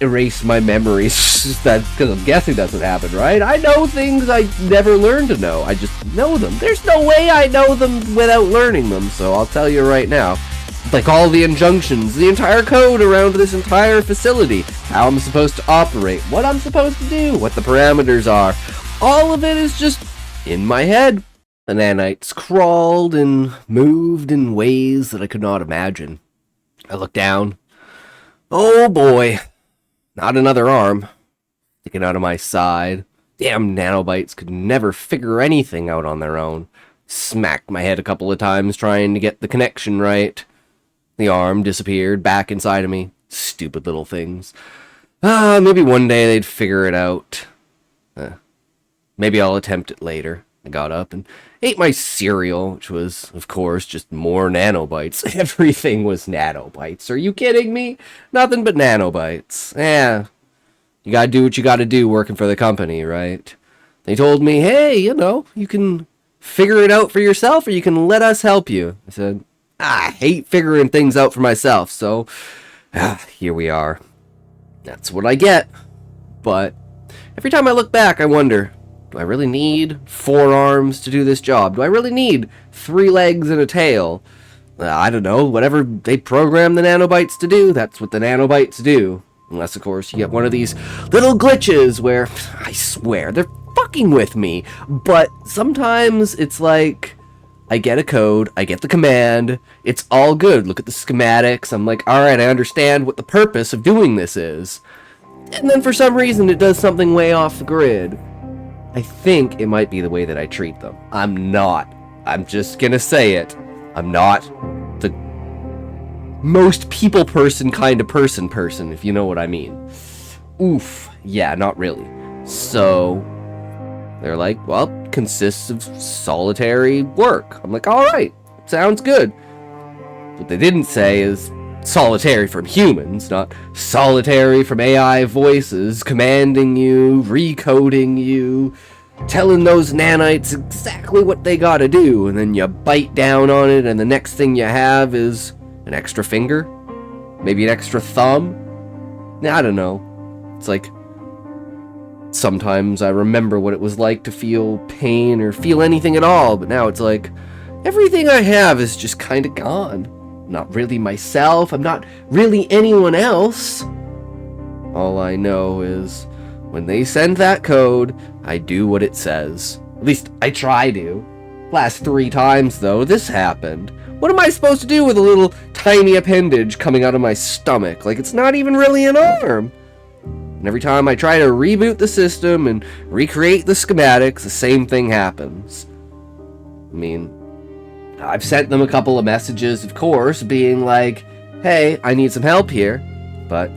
erase my memories. That's because I'm guessing that's what happened, right? I know things I never learned to know. I just know them. There's no way I know them without learning them, so I'll tell you right now. Like all the injunctions, the entire code around this entire facility, how I'm supposed to operate, what I'm supposed to do, what the parameters are, all of it is just in my head. The nanites crawled and moved in ways that I could not imagine. I looked down. Oh boy, not another arm sticking out of my side. Damn nanobites could never figure anything out on their own. Smacked my head a couple of times trying to get the connection right. The arm disappeared back inside of me. Stupid little things. Maybe one day they'd figure it out. Maybe I'll attempt it later. I got up and ate my cereal, which was, of course, just more nanobites. Everything was nanobites. Are you kidding me? Nothing but nanobites. Yeah. You gotta do what you gotta do working for the company, right? They told me, hey, you can figure it out for yourself or you can let us help you. I said, I hate figuring things out for myself, so here we are. That's what I get. But every time I look back, I wonder, do I really need 4 arms to do this job? Do I really need 3 legs and a tail? I don't know. Whatever they program the nanobites to do, that's what the nanobites do. Unless, of course, you get one of these little glitches where, I swear, they're fucking with me. But sometimes it's like, I get a code, I get the command, it's all good. Look at the schematics. I'm like, alright, I understand what the purpose of doing this is. And then for some reason it does something way off the grid. I think it might be the way that I treat them. I'm just gonna say it. I'm not the most people person kind of person, if you know what I mean. Oof. Yeah, not really. So they're like, well, consists of solitary work. I'm like, alright, sounds good. What they didn't say is solitary from humans, not solitary from AI voices commanding you, recoding you, telling those nanites exactly what they gotta do, and then you bite down on it and the next thing you have is an extra finger? Maybe an extra thumb? I don't know. It's like, sometimes I remember what it was like to feel pain or feel anything at all, but now it's like, everything I have is just kinda gone. I'm not really myself, I'm not really anyone else. All I know is, when they send that code, I do what it says. At least, I try to. Last 3 times, though, this happened. What am I supposed to do with a little tiny appendage coming out of my stomach? Like, it's not even really an arm. And every time I try to reboot the system and recreate the schematics, the same thing happens. I mean, I've sent them a couple of messages, of course, being like, hey, I need some help here, but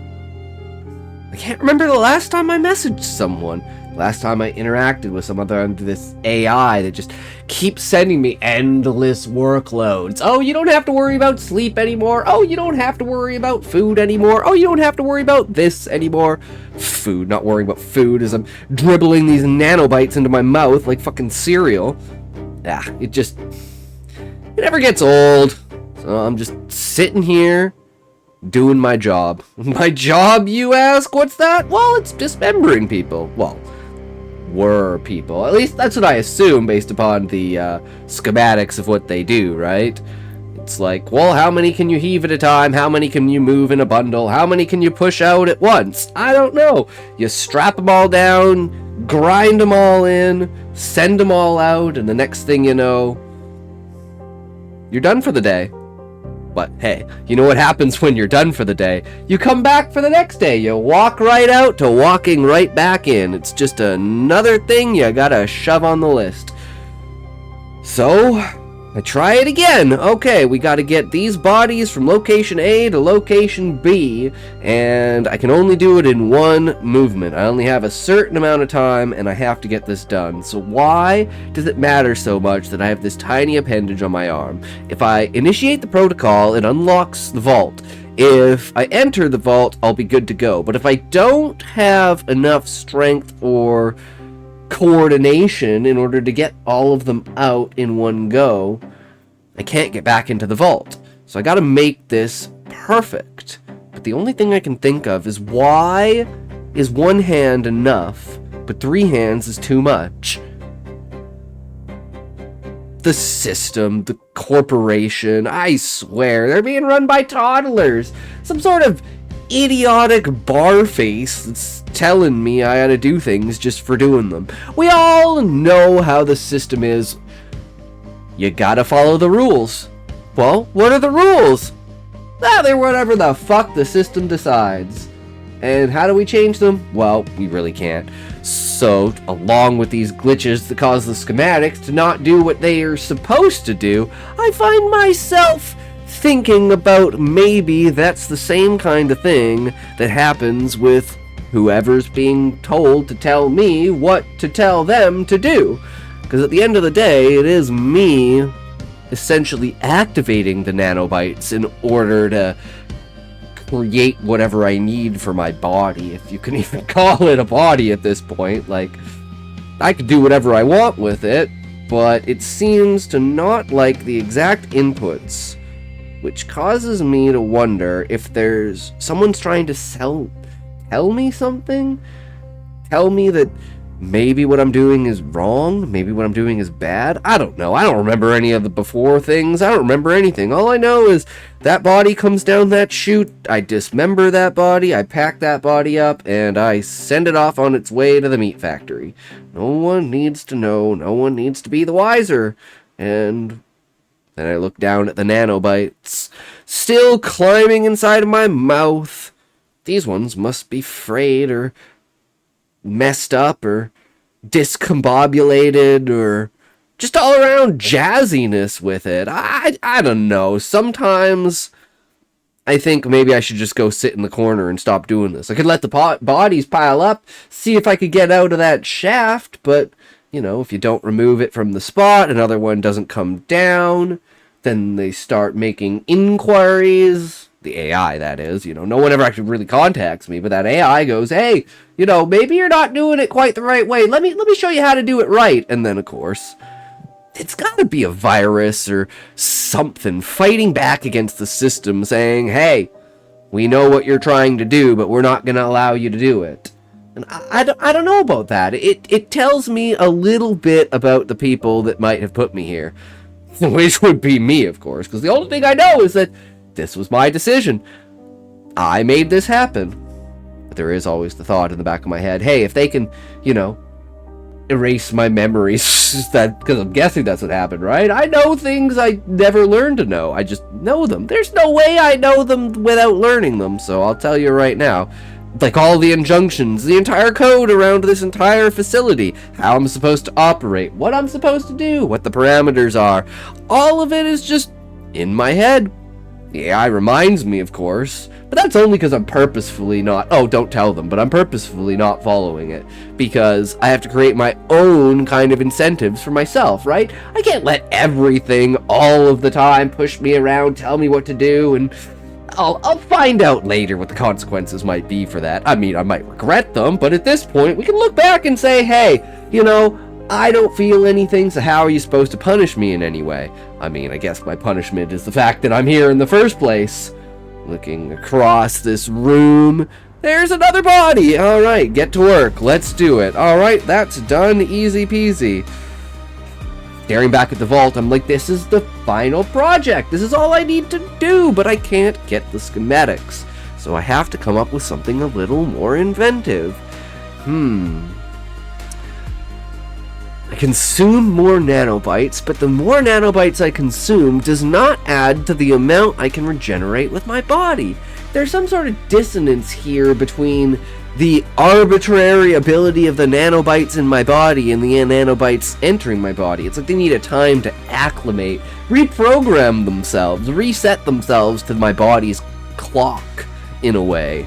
I can't remember the last time I messaged someone. Last time I interacted with some other under this AI that just keeps sending me endless workloads. Oh, you don't have to worry about sleep anymore. Oh, you don't have to worry about food anymore. Oh, you don't have to worry about this anymore. Food, not worrying about food as I'm dribbling these nanobites into my mouth like fucking cereal. It never gets old. So I'm just sitting here doing my job. My job, you ask? What's that? Well, it's dismembering people. Well, were people. At least that's what I assume based upon the schematics of what they do, right? It's like, well, how many can you heave at a time? How many can you move in a bundle? How many can you push out at once? I don't know. You strap them all down, grind them all in, send them all out, and the next thing you know, you're done for the day. But hey, you know what happens when you're done for the day? You come back for the next day. You walk right out to walking right back in. It's just another thing you gotta shove on the list. So, I try it again. Okay, we gotta get these bodies from location A to location B, and I can only do it in one movement. I only have a certain amount of time, and I have to get this done. So why does it matter so much that I have this tiny appendage on my arm? If I initiate the protocol, it unlocks the vault. If I enter the vault, I'll be good to go. But if I don't have enough strength or coordination in order to get all of them out in one go, I can't get back into the vault. So I gotta make this perfect. But the only thing I can think of is, why is one hand enough, but 3 hands is too much? The system, the corporation, I swear, they're being run by toddlers. Some sort of idiotic barface that's telling me I ought to do things just for doing them. We all know how the system is. You gotta follow the rules. Well, what are the rules? They're whatever the fuck the system decides. And how do we change them? Well, we really can't. So, along with these glitches that cause the schematics to not do what they are supposed to do, I find myself thinking about maybe that's the same kind of thing that happens with whoever's being told to tell me what to tell them to do. Because at the end of the day, it is me essentially activating the nanobites in order to create whatever I need for my body, if you can even call it a body at this point. Like, I could do whatever I want with it, but it seems to not like the exact inputs, which causes me to wonder if there's someone's trying to tell me something? Tell me that maybe what I'm doing is wrong, maybe what I'm doing is bad. I don't know. I don't remember any of the before things. I don't remember anything. All I know is that body comes down that chute, I dismember that body, I pack that body up, and I send it off on its way to the meat factory. No one needs to know, no one needs to be the wiser. And then I look down at the nanobites, still climbing inside of my mouth. These ones must be frayed or messed up or discombobulated or just all around jazziness with it. I don't know. Sometimes I think maybe I should just go sit in the corner and stop doing this. I could let the bodies pile up, see if I could get out of that shaft, but, you know, if you don't remove it from the spot, another one doesn't come down, then they start making inquiries. The AI, that is, you know, no one ever actually really contacts me, but that AI goes, hey, you know, maybe you're not doing it quite the right way. Let me show you how to do it right. And then, of course, it's got to be a virus or something fighting back against the system saying, hey, we know what you're trying to do, but we're not going to allow you to do it. And I don't know about that. It tells me a little bit about the people that might have put me here, which would be me, of course, because the only thing I know is that this was my decision. I made this happen. But there is always the thought in the back of my head, hey, if they can, you know, erase my memories, that, because I'm guessing that's what happened, right? I know things I never learned to know. I just know them. There's no way I know them without learning them, so I'll tell you right now. Like all the injunctions, the entire code around this entire facility, how I'm supposed to operate, what I'm supposed to do, what the parameters are, all of it is just in my head. The AI reminds me, of course, but that's only because I'm purposefully not, don't tell them, but I'm purposefully not following it, because I have to create my own kind of incentives for myself, right? I can't let everything all of the time push me around, tell me what to do, and I'll find out later what the consequences might be for that. I mean, I might regret them, but at this point, we can look back and say, hey, you know, I don't feel anything, so how are you supposed to punish me in any way? I mean, I guess my punishment is the fact that I'm here in the first place. Looking across this room, there's another body! Alright, get to work, let's do it. Alright, that's done, easy peasy. Staring back at the vault, I'm like, this is the final project. This is all I need to do, but I can't get the schematics. So I have to come up with something a little more inventive. I consume more nanobites, but the more nanobites I consume does not add to the amount I can regenerate with my body. There's some sort of dissonance here between the arbitrary ability of the nanobites in my body and the nanobites entering my body. It's like they need a time to acclimate, reprogram themselves, reset themselves to my body's clock, in a way.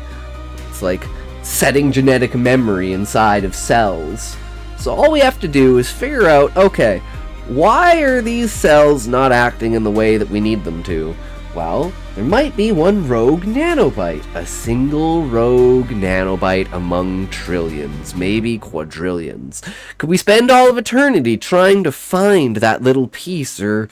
It's like setting genetic memory inside of cells. So all we have to do is figure out, okay, why are these cells not acting in the way that we need them to? Well, there might be one rogue nanobite, a single rogue nanobite among trillions, maybe quadrillions. Could we spend all of eternity trying to find that little piece, or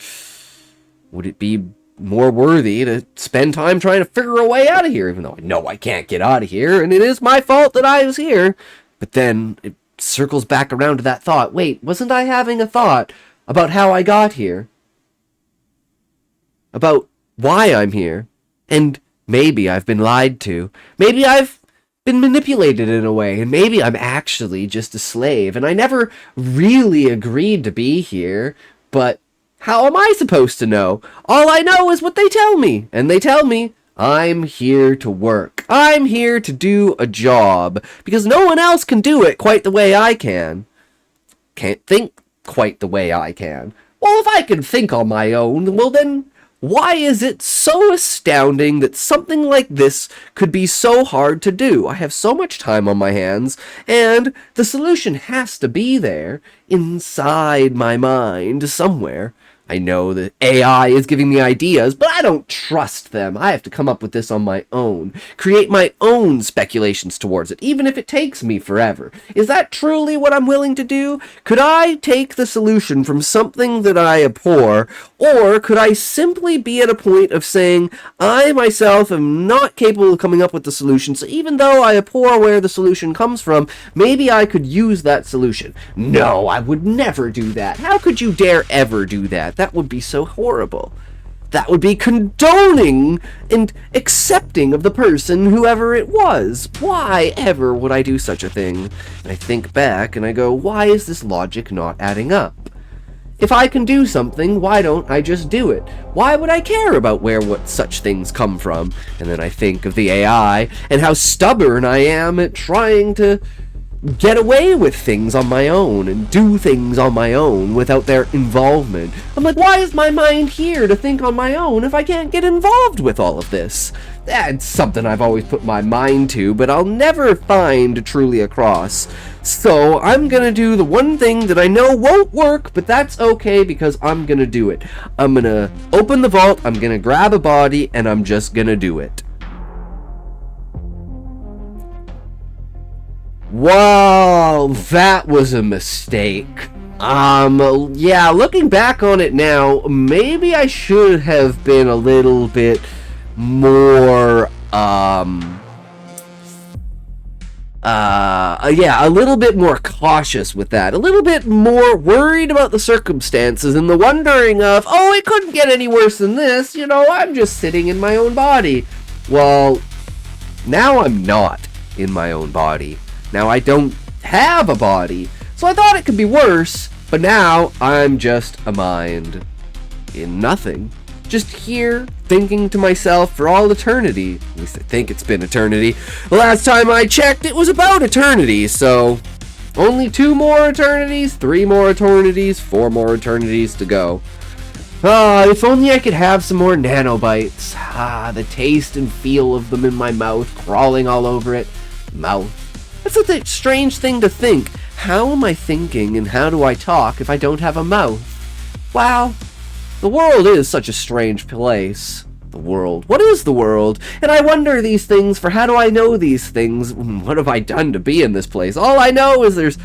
would it be more worthy to spend time trying to figure a way out of here, even though I know I can't get out of here, and it is my fault that I was here. But then it circles back around to that thought. Wait, wasn't I having a thought about how I got here? About why I'm here? And maybe I've been lied to. Maybe I've been manipulated in a way, and maybe I'm actually just a slave, and I never really agreed to be here, but how am I supposed to know? All I know is what they tell me, and they tell me I'm here to work. I'm here to do a job, because no one else can do it quite the way I can. Can't think quite the way I can. Well, if I can think on my own, well then, why is it so astounding that something like this could be so hard to do? I have so much time on my hands, and the solution has to be there, inside my mind, somewhere. I know that AI is giving me ideas, but I don't trust them. I have to come up with this on my own, create my own speculations towards it, even if it takes me forever. Is that truly what I'm willing to do? Could I take the solution from something that I abhor, or could I simply be at a point of saying, I myself am not capable of coming up with the solution, so even though I abhor where the solution comes from, maybe I could use that solution? No, I would never do that. How could you dare ever do that? That would be so horrible. That would be condoning and accepting of the person, whoever it was. Why ever would I do such a thing? And I think back and I go, why is this logic not adding up? If I can do something, why don't I just do it? Why would I care about what such things come from? And then I think of the AI and how stubborn I am at trying to get away with things on my own and do things on my own without their involvement. I'm like, why is my mind here to think on my own if I can't get involved with all of this? That's something I've always put my mind to, but I'll never find truly across. So I'm gonna do the one thing that I know won't work, but that's okay because I'm gonna do it. I'm gonna open the vault, I'm gonna grab a body, and I'm just gonna do it. Wow, that was a mistake. Yeah, looking back on it now, maybe I should have been a little bit more, a little bit more cautious with that. A little bit more worried about the circumstances and the wondering of, oh, it couldn't get any worse than this, you know, I'm just sitting in my own body. Well, now I'm not in my own body. Now I don't have a body, so I thought it could be worse, but now I'm just a mind in nothing. Just here, thinking to myself for all eternity. At least I think it's been eternity. The last time I checked, it was about eternity, so only 2 more eternities, 3 more eternities, 4 more eternities to go. If only I could have some more nanobites. The taste and feel of them in my mouth, crawling all over it. Mouth. That's a strange thing to think. How am I thinking and how do I talk if I don't have a mouth? Wow, the world is such a strange place. The world. What is the world? And I wonder these things, for how do I know these things? What have I done to be in this place? All I know is there's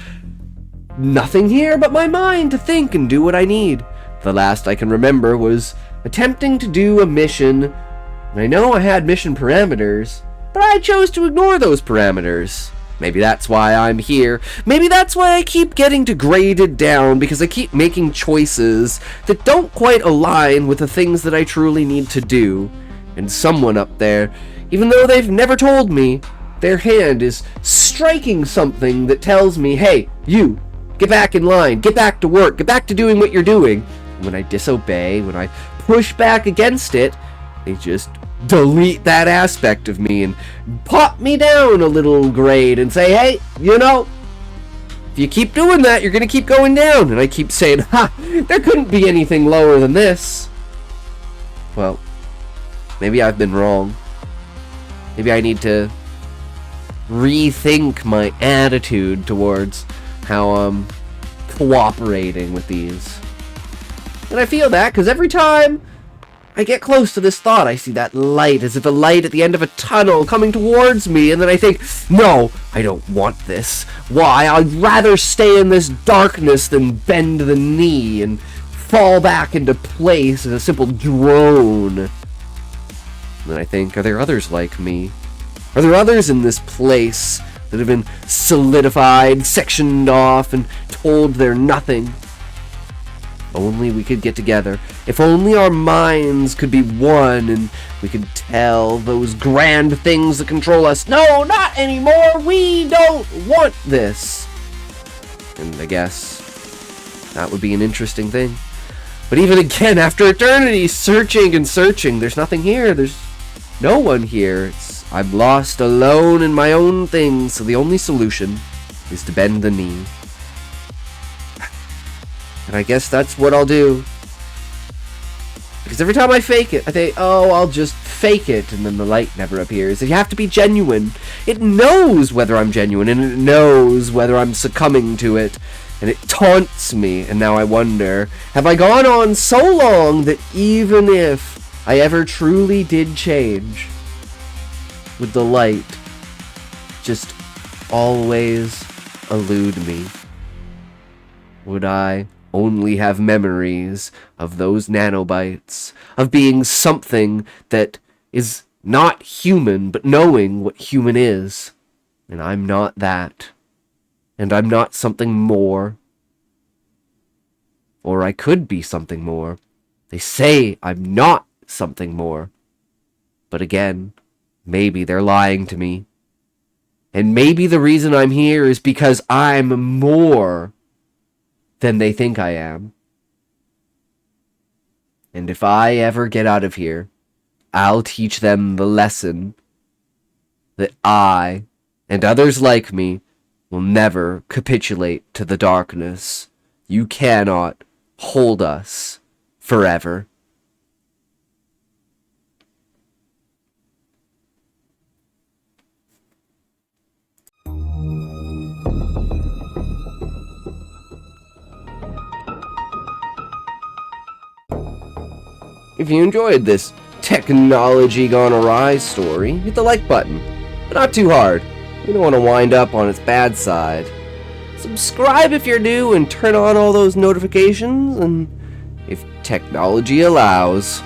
nothing here but my mind to think and do what I need. The last I can remember was attempting to do a mission, and I know I had mission parameters, but I chose to ignore those parameters. Maybe that's why I'm here. Maybe that's why I keep getting degraded down, because I keep making choices that don't quite align with the things that I truly need to do. And someone up there, even though they've never told me, their hand is striking something that tells me, hey, you, get back in line, get back to work, get back to doing what you're doing. And when I disobey, when I push back against it, they just delete that aspect of me and pop me down a little grade and say, hey, you know, if you keep doing that, you're gonna keep going down. And I keep saying, there couldn't be anything lower than this. Well, maybe I've been wrong. Maybe I need to rethink my attitude towards how I'm cooperating with these. And I feel that because every time I get close to this thought, I see that light, as if a light at the end of a tunnel coming towards me, and then I think, no, I don't want this. Why? I'd rather stay in this darkness than bend the knee and fall back into place as a simple drone. And then I think, are there others like me? Are there others in this place that have been solidified, sectioned off, and told they're nothing? If only we could get together. If only our minds could be one and we could tell those grand things that control us, no, not anymore, we don't want this. And I guess that would be an interesting thing. But even again, after eternity, searching and searching, there's nothing here. There's no one here. I'm lost alone in my own things, so the only solution is to bend the knee. And I guess that's what I'll do. Because every time I fake it, I think, oh, I'll just fake it, and then the light never appears. You have to be genuine. It knows whether I'm genuine, and it knows whether I'm succumbing to it. And it taunts me, and now I wonder, have I gone on so long that even if I ever truly did change, would the light just always elude me? Would I only have memories of those nanobites, of being something that is not human, but knowing what human is? And I'm not that. And I'm not something more. Or I could be something more. They say I'm not something more. But again, maybe they're lying to me. And maybe the reason I'm here is because I'm more than they think I am. And if I ever get out of here, I'll teach them the lesson that I, and others like me, will never capitulate to the darkness. You cannot hold us forever. If you enjoyed this technology gone awry story, hit the like button, but not too hard. You don't want to wind up on its bad side. Subscribe if you're new and turn on all those notifications, and if technology allows,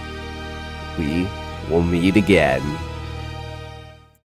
we will meet again.